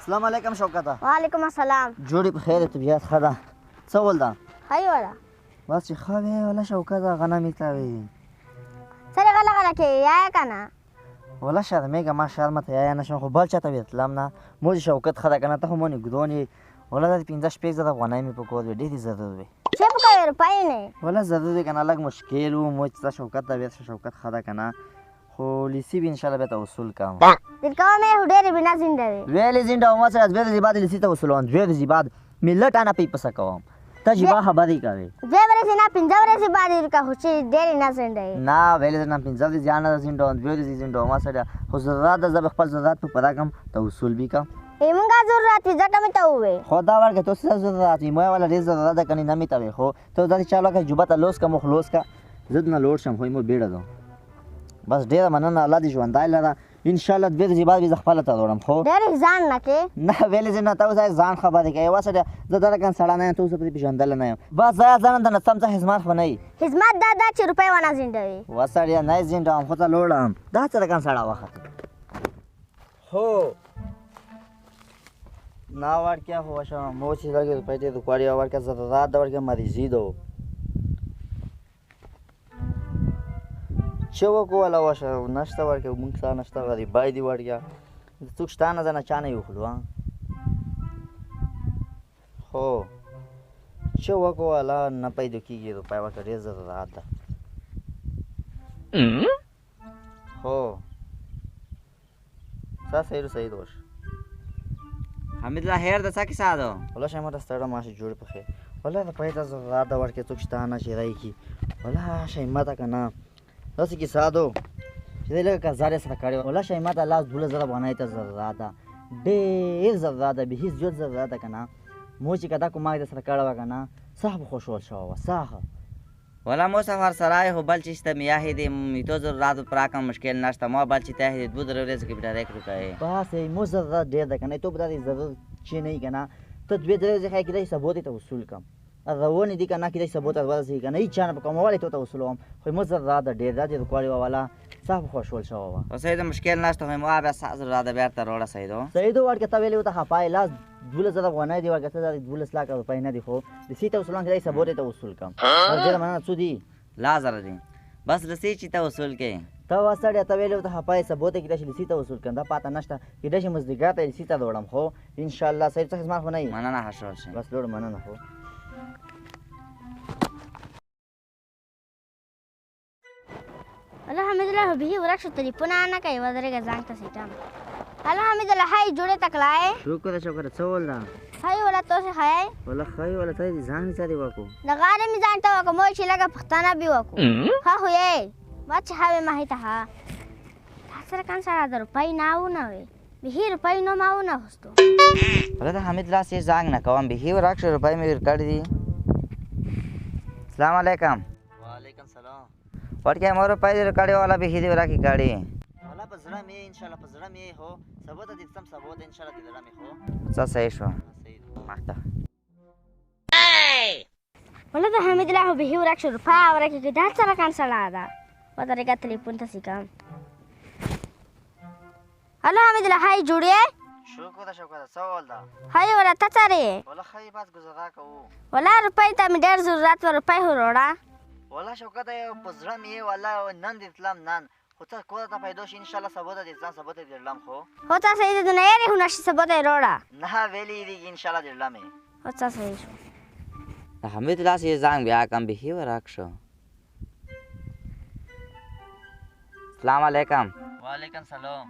السلام علیکم شوکته. وعلیکم السلام. جوړې په خیر طبیعت ښه ده؟ څه ول ده؟ ښه یې وله. بس چې ښه وې وله شوکته غنم یې تاوې. سره غله غله کوې یا یې که نه؟ وله شرمېږه ما شرمه ته یا نشم خو بل چا ته بېتلم نه. موږ شوکت ښه ده که نه ته خو مو نږدون یې. وله دا د 15 زره افغانۍ مې په کور وې ډېرې ضرور وې. څه په کوې روپۍ نه؟ وله ضرور وې که نه لږ مشکل و مو چې ته شوکت ته بېرته شوکت ښه ده که نه خو لیسي به انشاءالله بیا ته وصول کوم. دل کوم یې خو ډېرې بنا زنده وې. ویلې زنده وم سره 2 ورځې بعد لیسي ته وصولوم 2 ورځې بعد مې لټ انه پې پسه کوم ته چې با خبرې کوې 2 ورځې نه 15 ورځې بعد یې ورکه خو چې ډېرې نه زنده وې. نه ویلې زه نه 15 ورځې نه زنده وم 2 ورځې زنده وم سره خو ضرورت ده زه به خپل ضرورت په پوره کړم ته وصول به کوم. مونږه ضرورت وي ځکه مې ته ووې. خو دا ورکړه ته څه ضرورت وي ما والا ډېر ضرورت ده کنې نه مې ته وې خو ته داسې چالو کړه جوبه ته لوس کړه مو خلاص کړه زه نه لوړ شم خو مو بیړه ده بس ډېره مننه الله دې ژوندی لره انشاءالله 2 ورځې بعد به زه خپله ته وړم خو ډېرې ځان نه کې. نه ویلې زه نه ته اوس ځان خبرې کوې یوه سړی زه دغه کان سړی نه یم ته اوس پرې پېژندلی نه یم بس زه ځان ته نستم څه خدمت خو نه یي خدمت دا ده چې روپۍ ونه زنده وي. و سړیه نه یې زنډوم خو ته لوړم دا څه رقم سړی وخت هو না আর क्या हुआ शाम मोची लगे पैटे दुपारी और क्या ज़रूरत दवर के मरीजी दो चवो को वाला वाशा नाश्ता वर के मुंगसा नाश्ता वाली बाई दी वर क्या तुकस्तान ज़ना चाने युखलवा हो चवो को वाला न पैदो की ये तो पैवा करे ज़रूरत दा हो सा सही दोष حمیدالله خیر ده څه کیسه ده والله شمه د ستړه ماشه جوړ په خیر والله د پیدا ضرورت د ورکه څوک شته نه شي راي کی والله شمه ده کنه داسې کیسه ده چې لکه کزارې سره کړی والله شمه ده لاس 2000 باندې ته ضرورت ده ډېر ضرورت ده به هیڅ جوړ ضرورت ده کنه مو چې کدا کومه د سره کړه وکنه صاحب خوشحال شو صاحب ولا مو سفر سرای هو بل چیز ته میاه دې میتو ضرورت پر کم مشکل نشته ما بل چې ته دې 2 ورځې کې بټا ریک رکای بس مو ضرورت ډېر ده کنه ته بل دې ضرورت چی نه کنه ته 2 ورځې کې دې ثبوت ته وصول کم روان دي کنه کې دې ثبوت ورځي کنه هیڅ نه په کومواله ته وصولوم خو مو ضرورت ډېر ده چې کوړی والا صاحب خوشحال شو او سید مشکل نشته مو بیا ضرورت به تر وړه سیدو سیدو ورکه ته ویلو ته خپای لاس 2000 افغانۍ دی ورکه ته 12 لک روپۍ نه دی خو د سیته وصولان کې ثبوت ته وصول کم ډېر مننه سودی لازر دي بس رسې چې ته وصول کې ته وسړی ته ویلو ته خپای ثبوت کې دشي لسی ته وصول کنده پاته نشته کې دشي مزدګا ته لسی ته وړم خو ان شاء الله صحیح څه خدمت خو نه مننه حشول شي بس لوړ مننه خو الله حمیدالله به ورښه ټلیفون نه کوي ودرېږه ځان ته سیټم الله حمیدالله هاي جوړې تکلای شکر څه ول دا هاي ولا تاسو هاي ولا خای ولا ته ځان می ساري وکړو د غاره می ځان ته وکړو مو چې لګه پښتانه به وکړو ها هو یې ما چې هاوي ما هیته ها تاسو کان سره در پای ناو نه وي به روپای نو ماو نه هستو ولدا حمیدالله سي ځان نه کوم به ورښه روپای می ور کړی دي السلام علیکم وعلیکم سلام ورکه مور پای ریکارډ والا به دې ورکی کاړي والا پزړه می ان شاء الله پزړه می هو ثبوت دې سم ثبوت ان شاء الله دې درامي هو څه صحیح شو ماته ولدا حمیدالله به ورښه روپای ورکی کې دا سره کان سره دا ودرېګه ټلیفون ته سیکم هلو حمیدالله هاي جوړې شکر سوال دا هاي ولا تچارې ولا خای بس گزارا کوو ولا روپای ته مې ډېر ضرورت و روپای وروړه ولا شوکت پزړه می ولا نن دې تلم نن خو ته کوه ته پیدا شي ان شاء الله ثبوت دې ځان ثبوت دې لم خو هو تاسو دې نه یې هو نشي ثبوت یې وروړه نه ویلې دې ان شاء الله دې لم هو تاسو یې شو حمیدالله سي ځان بیا کم به ورښه السلام علیکم وعلیکم سلام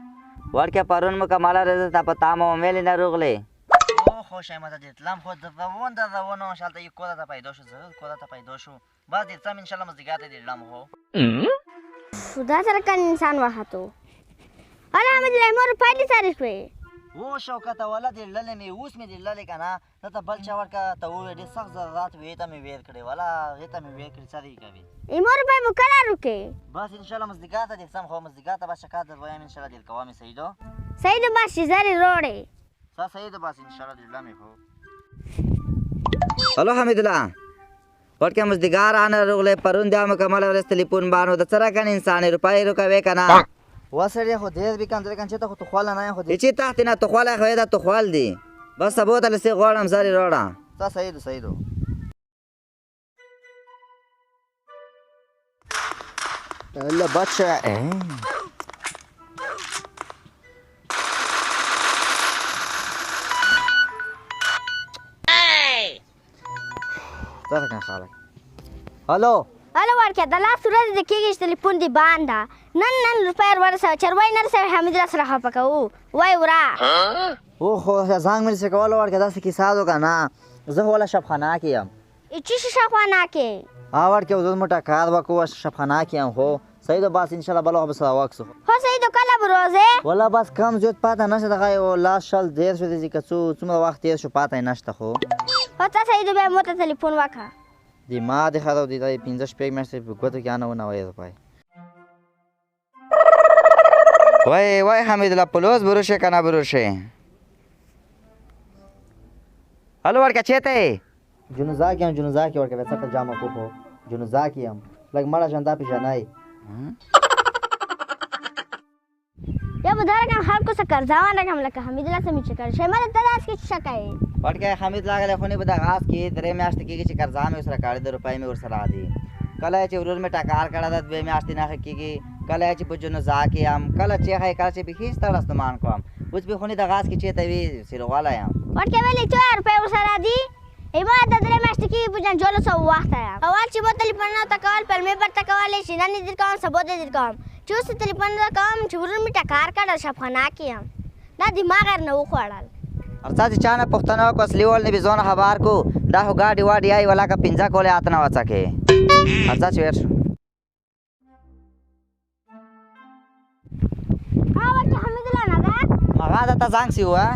ورکه پرون مکمل رضا ته پتا مو مېل نه روغلې او خوشای مته دې تلم خو د روانو شالته یو کوله ته پیدا شو ضرور کوله ته پیدا شو بعد دې سم ان شاء الله مزګاته دې لم هو خدا سره کان انسان وهاتو انا حمیدالله مور پایلی تاریخ وي و شوکت ولا دې للې می اوس می دې للې کنه ته بل چا ورکه ته و دې سخت ضرورت وې ته می ویر کړې ولا غته می ویر کړې سړي کوي مور په مکلا رکه بس ان شاء الله مزګاته دې سم خو مزګاته بس شکایت دروایم ان شاء الله دې کوامي سیدو سید بس زری روړې سید بس ان شاء الله دې لمه هو هلو حمیدالله ورکه مزدګار ان رغله پرون دا مکمل ورس ټلیفون باندې د سره کن انسان روپای روکوي کنه وسړی خو ډېر بې کم درې کنچې ته خو توخواله نه یم خو چې تحت نه توخوالی خو یې دا توخوال دی بس سبو ته لسې غواړم سر یې راوړه تا صحیح دو صحیح دو الله بچه تا کن خالق هلو هلو ورکه د لاس ورځې د کېږي چې تلیفون دې بند ده نن روپۍ ورسوه چروۍ نه رسوي حمید راسره خفه کوو وای ورا اوخو زنګ مې رسې کولو ورکه داسې کیسه دو که نه زه خو والا شبخانه کې یم چی شي شخوانه کې ورکه زه موټه کار وکړو شبخانه کې یم خو صحیح ده بس انشاءالله بله وخت به سره وکړو خو صحیح ده کله به روزې والله بس کم زیات پاته نشته دغه یو لاس شل دېر شو دی که څومره وخت تېر شو پاته یې نشته خو ته صحیح ده بیا مو ته تلیفون وکړه دی ما د خراب دی دا 15 شپږ میاشتې په ګوتو کې نه ونه وایي روپۍ وای حمید الله پلوز بروشه که نه بروشه هلو ورکه چېرته جنوزا کې یم جنوزا کې ورکه بیا څه جامه کو خو جنوزا کې یم لږ مړه ژندا پیژنئ یا به داره کم خلکو څه کرځاوان رقم لکه حمید الله څه مې چې کړ شی ما ته داس کې څه کوي ورکه حمید راغلی خو نه به دغه آس کې 3 میاشتې کېږي چې قرضا مې ورسره کړی د روپۍ مې ورسره دي کله چې ورور مې ټکار کړی ده 2 میاشتې نه ښه کېږي کله چې په جنوزا کې یم کله چې ښایي کله چې بیخي ستړی ستومان کوم اوس به خو نه دغه آس کې چېرته وي سیروغوالی یم ورکه ویلې 4 روپۍ ورسره دي ما د 3 میاشتې کېږي په جنجالو څه وخته یم اول چې به تلیفون راته کول پیل مې برته کولی چې نن یې در کوم سبا دې در کوم چې اوس تلیفون را کوم چې ورور مې ټکار کړی شبخانه کې یم دا دماغ یې نه وخوړل ارڅا چې چا نه پوښتنه وکړو اصلي ول نه به ځونه خبر کو دا خو ګاډي واډي آی ولا که 15 کولې آته نه وڅکې ارڅا چې ور شو ورکه حمید الله نه ده مغا دا ته زنګ سی وه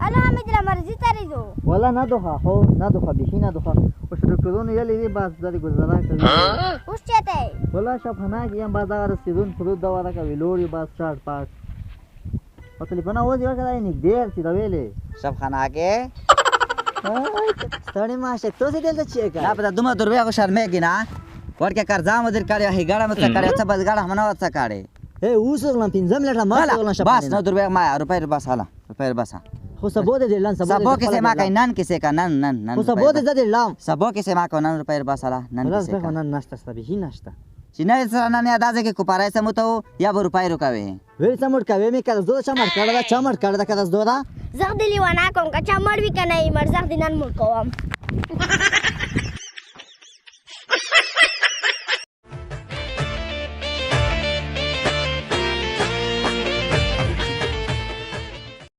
الو حمید الله مرضی تریدو ولا نه دوخه خو نه دوخه بیخي نه دوخه اوس ډاکټرونو یې لري بس د گزاره کوي اوس چېرته ولا شبخانه کې یم بس دغه رسیدون فرود دوا ده کوي لوري بس شارټ پاټ په تلیفون اوس یو کړای نږدې چې دا ویلې شبخانه کې ستړی ماشه تو سي دلته چیک نه پته دومره دروي خو شرمېږي نه ورکه قرضا مو در کړی هي ګړه مت کړی څه بس ګړه همنه وڅ کړی اے اوس غلم 15 منټه ما غلم شبخانه بس نو دروي ما روپۍ بس حالا روپۍ بس خو سبو دې لن سبو کې ما کای نن کې کا نن خو سبو دې لام سبو کې ما کو نن روپۍ بس حالا نن کې کا نن نشته سبي نشته چې نه سره نه اندازه کې کوپارای سمته یا به روپۍ روکاوي ویل سمټ کوي مې کړه زو چمړ کړه دا چمړ کړه دا کړه زو دا زغ دلی ونه کوم که چمړ وی کنه مر زغ دینن مړ کوم